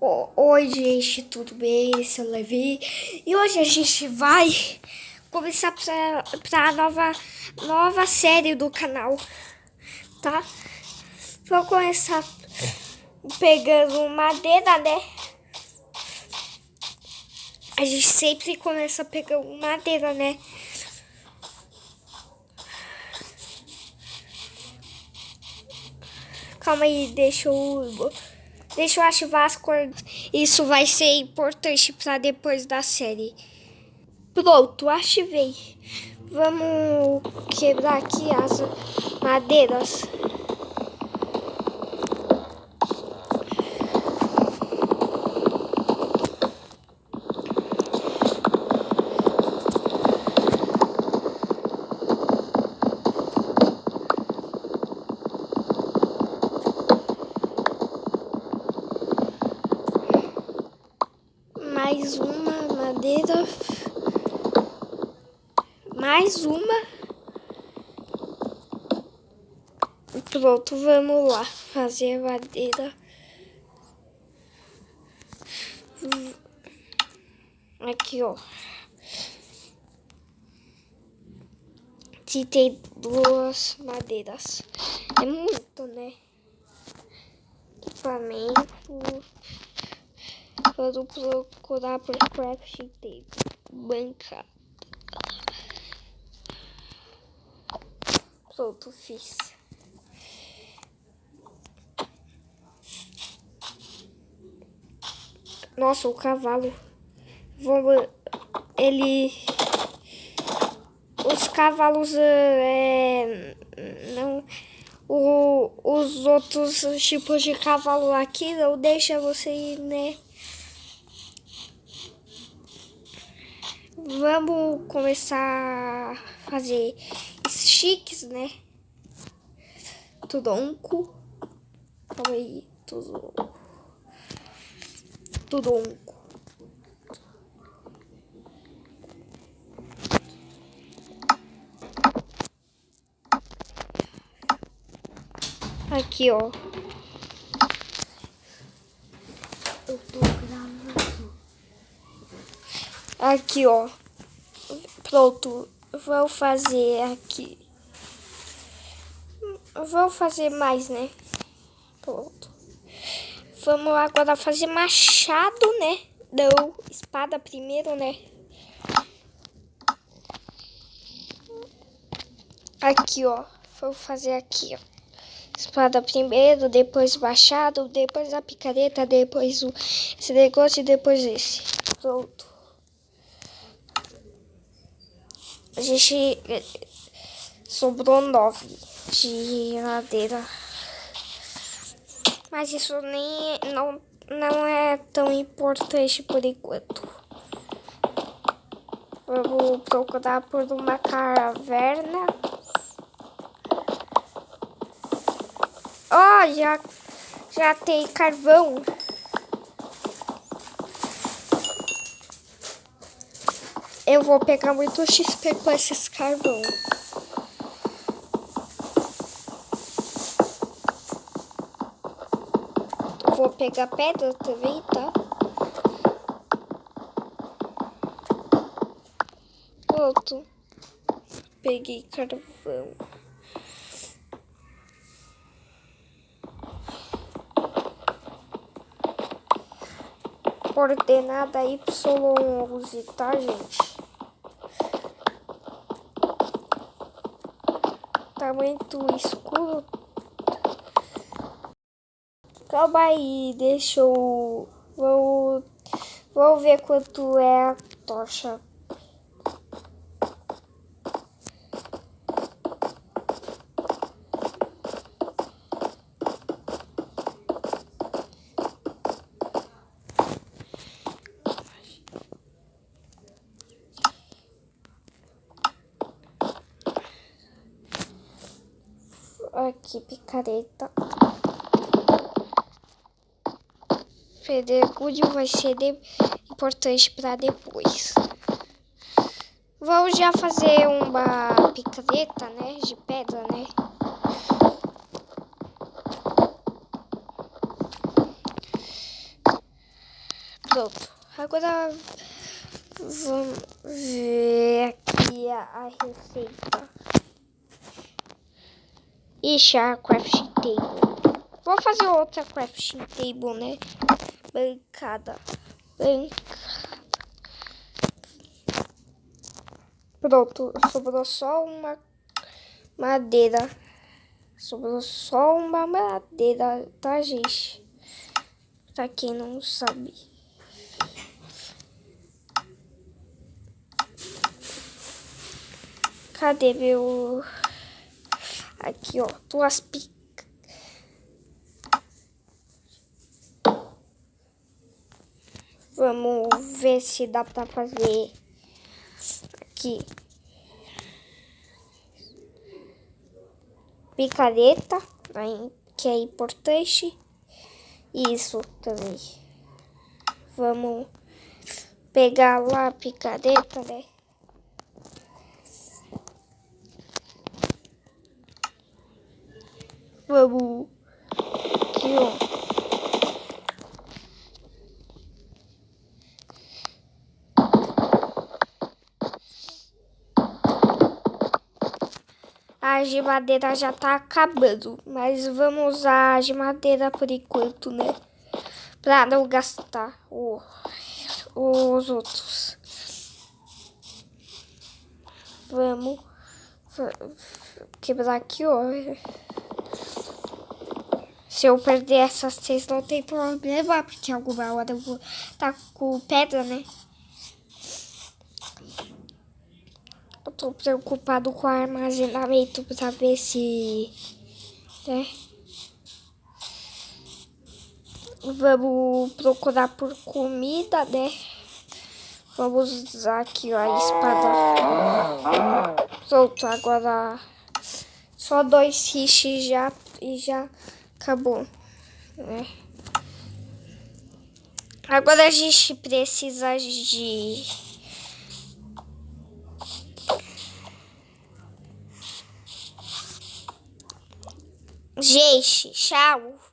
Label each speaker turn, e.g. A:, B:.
A: Oi, gente, tudo bem? Esse é o Levi. E hoje a gente vai começar pra nova série do canal, tá? Vou começar pegando madeira, né? A gente sempre começa pegando madeira, né? Calma aí, deixa eu ativar as cores. Isso vai ser importante para depois da série. Pronto, ativei. Vamos quebrar aqui as madeiras. Mais uma madeira. Mais uma. Pronto, vamos lá fazer a madeira. Aqui, ó. Se tem duas madeiras. É muito, né? Equipamento. Vou procurar por crafting table. Bancada. Pronto, fiz. Nossa, o cavalo. Os cavalos não. Os outros tipos de cavalo aqui não deixam você ir, né? Vamos começar a fazer sticks, né? Tronco. Calma aí, tronco. Aqui, ó. Eu tô gravando. Aqui, ó. Pronto. Vou fazer aqui. Vou fazer mais, né? Pronto. Vamos agora fazer machado, né? Não, espada primeiro, né? Aqui, ó. Vou fazer aqui, ó. Espada primeiro, depois machado, depois a picareta, depois esse negócio e depois esse. Pronto. A gente sobrou 9 de madeira. Mas isso não é tão importante por enquanto. Vamos procurar por uma caverna. Ó, já tem carvão. Eu vou pegar muito XP com esses carvão. Vou pegar pedra também, tá? Pronto. Peguei carvão. Coordenada Y11, tá, gente? Tá muito escuro. Calma aí, deixa eu... Vou ver quanto é a tocha. Aqui, picareta. Pedregulho vai ser importante para depois. Vou já fazer uma picareta, né? De pedra, né? Pronto. Agora vamos ver aqui a receita. Ixi, a crafting table. Vou fazer outra crafting table, né? Bancada. Pronto, sobrou só uma madeira. Sobrou só uma madeira, tá, gente? Pra quem não sabe. Cadê meu... Aqui, ó, duas picas. Vamos ver se dá pra fazer aqui. Picareta, que é importante. Isso também. Vamos pegar lá a picareta, né? Vamos aqui, ó. A de madeira já tá acabando, mas vamos usar a de madeira por enquanto, né? Pra não gastar os outros. Vamos quebrar aqui, ó. Se eu perder essas 6 não tem problema, porque alguma hora eu vou tá com pedra, né? Eu tô preocupado com o armazenamento pra ver se... né? Vamos procurar por comida, né? Vamos usar aqui, ó, a espada. Pronto, agora só 2 fiches já e já acabou, né? Agora a gente precisa de... Gente, tchau.